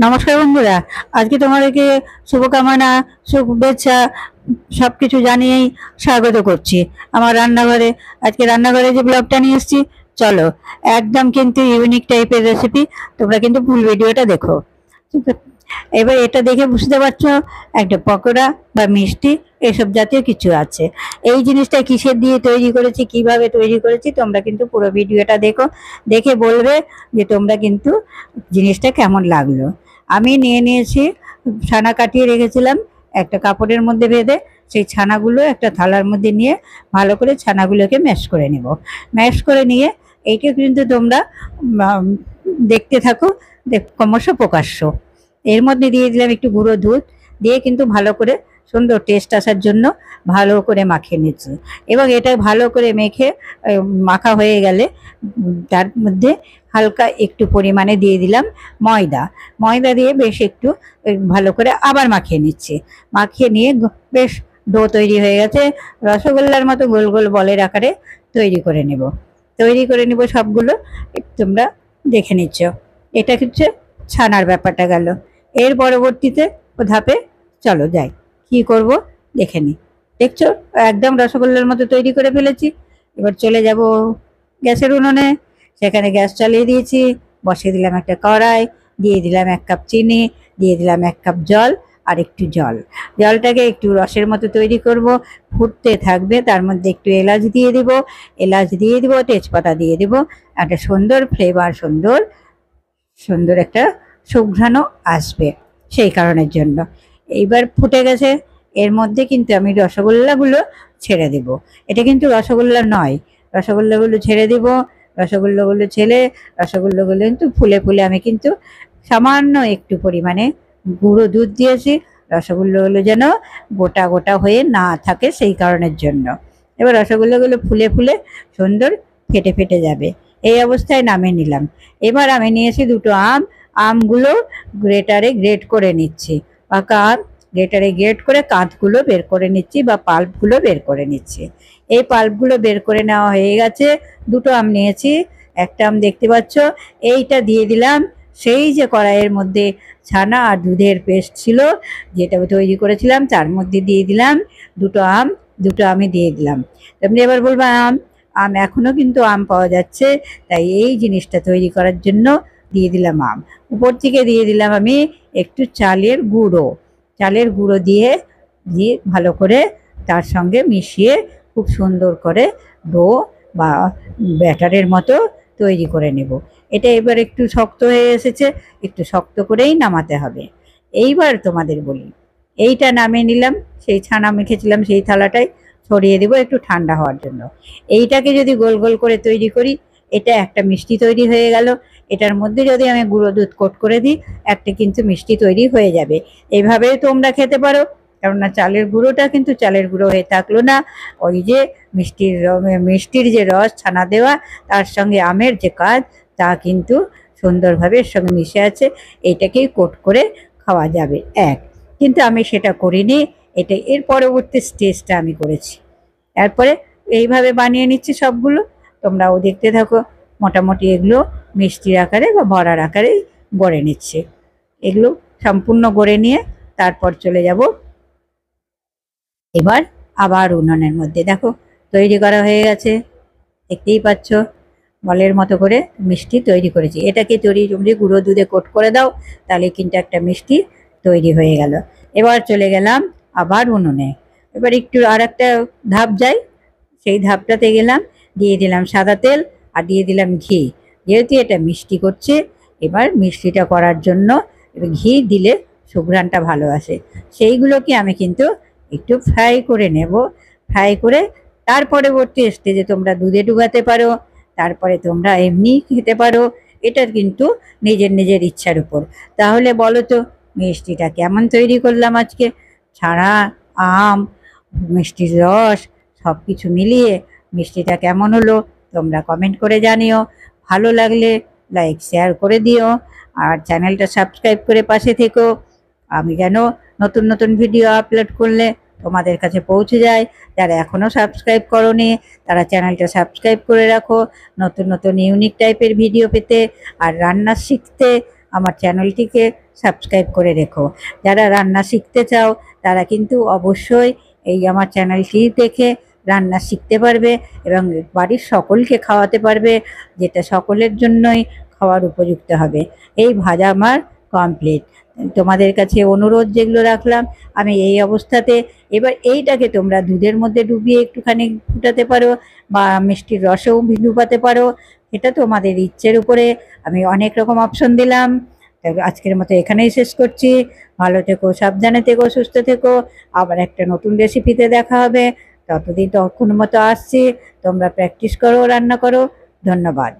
নমস্কার বন্ধুরা, আজকে তোমাদেরকে শুভকামনা, শুভেচ্ছা সবকিছু জানিয়েই স্বাগত করছি আমার রান্নাঘরে। আজকে রান্নাঘরে যে ব্লগটা নিয়ে এসেছি, চলো, একদম কিন্তু ইউনিক টাইপের রেসিপি। তোমরা কিন্তু ফুল ভিডিওটা দেখো। এবার এটা দেখে বুঝতে পারছো একটা পকোড়া বা মিষ্টি এসব জাতীয় কিছু আছে। এই জিনিসটা কিসের দিয়ে তৈরি করেছি, কিভাবে তৈরি করেছি, তোমরা কিন্তু পুরো ভিডিওটা দেখো, দেখে বলবে যে তোমরা কিন্তু জিনিসটা কেমন লাগলো। আমি নিয়ে নিয়েছি, ছানা কাটিয়ে রেখেছিলাম একটা কাপড়ের মধ্যে বেঁধে। সেই ছানাগুলো একটা থালার মধ্যে নিয়ে ভালো করে ছানাগুলোকে ম্যাশ করে নেব। ম্যাশ করে নিয়ে এইটা কিন্তু তোমরা দেখতে থাকো, ক্রমশ প্রকাশ্য। এর মধ্যে দিয়ে দিলাম একটু গুঁড়ো দুধ, দিয়ে কিন্তু ভালো করে সুন্দর টেস্ট আসার জন্য ভালো করে মাখিয়ে নিচ্ছি। এবং এটা ভালো করে মেখে মাখা হয়ে গেলে তার মধ্যে হালকা একটু পরিমাণে দিয়ে দিলাম ময়দা। ময়দা দিয়ে বেশ একটু ভালো করে আবার মাখিয়ে নিচ্ছি। মাখিয়ে নিয়ে বেশ ডো তৈরি হয়ে গেছে। রসগোল্লার মতো গোল গোল বলের আকারে তৈরি করে নেব। সবগুলো তোমরা দেখে নিচ্ছ। এটা হচ্ছে ছানার ব্যাপারটা গেল। এর পরবর্তীতে ধাপে চলো যাই, কি করব দেখে নি। দেখছো একদম রসগোল্লার মতো তৈরি করে ফেলেছি। এবার চলে যাব গ্যাসের উনুনে। সেখানে গ্যাস চালিয়ে দিয়েছি, বসিয়ে দিলাম একটা কড়াই, দিয়ে দিলাম 1 কাপ চিনি, দিয়ে দিলাম 1 কাপ জল আর একটু জল। জলটাকে একটু রসের মতো তৈরি করব, ফুটতে থাকবে। তার মধ্যে একটু এলাচ দিয়ে দিব, তেজপাতা দিয়ে দিব। একটা সুন্দর ফ্লেভার, সুন্দর সুন্দর একটা সুঘ্রাণও আসবে সেই কারণের জন্য। এইবার ফুটে গেছে, এর মধ্যে কিন্তু আমি রসগোল্লাগুলো ছেড়ে দেব। এটা কিন্তু রসগোল্লা নয়, রসগোল্লাগুলো ছেড়ে দেব। রসগোল্লাগুলো কিন্তু ফুলে ফুলে আমি কিন্তু সামান্য একটু পরিমাণে গুঁড়ো দুধ দিয়েছি, রসগোল্লাগুলো যেন গোটা গোটা হয়ে না থাকে সেই কারণের জন্য। এবার রসগোল্লাগুলো ফুলে ফুলে সুন্দর ফেটে ফেটে যাবে। এই অবস্থায় নামিয়ে নিলাম। এবার আমি নিয়েছি 2টো আম। আমগুলো গ্রেটারে গ্রেট করে নিচ্ছি। পাকা আম গ্রেটারে গ্রেট করে কাঁধগুলো বের করে নিচ্ছি বা পাল্পগুলো বের করে নিচ্ছি। এই পাল্পগুলো বের করে নেওয়া হয়ে গেছে। 2টো আম নিয়েছি, একটা আম দেখতে পাচ্ছ। এইটা দিয়ে দিলাম সেই যে কড়াইয়ের মধ্যে ছানা আর দুধের পেস্ট ছিল যেটা তৈরি করেছিলাম, তার মধ্যে দিয়ে দিলাম 2টো আম। 2টো আমি দিয়ে দিলাম। তেমনি এবার বলবো আম এখনো কিন্তু আম পাওয়া যাচ্ছে, তাই এই জিনিসটা তৈরি করার জন্য দিয়ে দিলাম আম। উপর থেকে দিয়ে দিলাম আমি একটু চালের গুঁড়ো দিয়ে ভালো করে তার সঙ্গে মিশিয়ে খুব সুন্দর করে ডো বা ব্যাটারের মতো তৈরি করে নেব। এটা এবার একটু শক্ত হয়ে এসেছে, একটু শক্ত করেই নামাতে হবে। এইবার তোমাদের বলি, এইটা নামিয়ে নিলাম, সেই ছানা মেখেছিলাম সেই থালাটায় ছড়িয়ে দেবো একটু ঠান্ডা হওয়ার জন্য। এইটাকে যদি গোল গোল করে তৈরি করি, এটা একটা মিষ্টি তৈরি হয়ে গেল। এটার মধ্যে যদি আমি গুঁড়ো দুধ কোট করে দিই, একটা কিন্তু মিষ্টি তৈরি হয়ে যাবে। এইভাবেই তোমরা খেতে পারো, কেননা চালের গুঁড়োটা কিন্তু চালের গুঁড়ো হয়ে থাকলো না, ওই যে মিষ্টির যে রস ছানা দেওয়া, তার সঙ্গে আমের যে কাজ, তা কিন্তু সুন্দরভাবে এর সঙ্গে মিশে আছে। এইটাকেই কোট করে খাওয়া যাবে কিন্তু আমি সেটা করিনি। এটা এর পরবর্তী স্টেজটা আমি করেছি। তারপরে এইভাবে বানিয়ে নিচ্ছি সবগুলো, তোমরাও দেখতে থাকো। মোটামুটি এগুলো মিষ্টির আকারে বা বড়ার আকারে গড়ে নিচ্ছে। এগুলো সম্পূর্ণ গড়ে নিয়ে তারপর চলে যাব এবার আবার উনুনের মধ্যে। দেখো তৈরি করা হয়ে গেছে, দেখতেই পাচ্ছ বলের মতো করে মিষ্টি তৈরি করেছি। এটাকে তুমি গুঁড়ো দুধে কোট করে দাও, তাহলে কিন্তু একটা মিষ্টি তৈরি হয়ে গেল। এবার চলে গেলাম আবার উনুনে। এবার একটু আর একটা ধাপ যাই, সেই ধাপটাতে গেলাম, দিয়ে দিলাম সাদা তেল আর দিয়ে দিলাম ঘি। যেহেতু এটা মিষ্টি করছে, এবার মিষ্টিটা করার জন্য ঘি দিলে সুঘ্রাণটা ভালো আসে। সেইগুলোকে আমি কিন্তু একটু ফ্রাই করে নেব। ফ্রাই করে তার পরবর্তী স্টেজে তোমরা দুধে ডুবাতে পারো, তারপরে তোমরা এমনি খেতে পারো। এটা কিন্তু নিজের নিজের ইচ্ছার উপর। তাহলে বলো তো মিষ্টিটা কেমন তৈরি করলাম আজকে। ছাড়া আম, মিষ্টির রস সব কিছু মিলিয়ে মিষ্টিটা কেমন হলো তোমরা কমেন্ট করে জানিও। ভালো লাগলে লাইক শেয়ার করে দিও, আর চ্যানেলটা সাবস্ক্রাইব করে পাশে থেকো। আমি যেন নতুন নতুন ভিডিও আপলোড করলে তোমাদের কাছে পৌঁছে যায়। যারা এখনও সাবস্ক্রাইব করোনি তারা চ্যানেলটা সাবস্ক্রাইব করে রাখো নতুন নতুন ইউনিক টাইপের ভিডিও পেতে আর রান্না শিখতে। আমার চ্যানেলটিকে সাবস্ক্রাইব করে রেখো। যারা রান্না শিখতে চাও তারা কিন্তু অবশ্যই এই আমার চ্যানেলটি দেখে রান্না শিখতে পারবে এবং বাড়ির সকলকে খাওয়াতে পারবে, যেটা সকলের জন্যই খাওয়ার উপযুক্ত হবে। এই ভাজা আমার কমপ্লিট। তোমাদের কাছে অনুরোধ যেগুলো রাখলাম, আমি এই অবস্থাতে এবার এইটাকে তোমরা দুধের মধ্যে ডুবিয়ে একটুখানি ফুটাতে পারো বা মিষ্টির রসেও ডুবাতে পারো, এটা তোমাদের ইচ্ছের উপরে। আমি অনেক রকম অপশন দিলাম। আজকের মতো এখানেই শেষ করছি। ভালো থেকো, সাবধানে থেকো, সুস্থ থেকো। আবার একটা নতুন রেসিপিতে দেখা হবে। ততদিন তখন মতো আসছি, তোমরা প্র্যাকটিস করো, রান্না করো। ধন্যবাদ।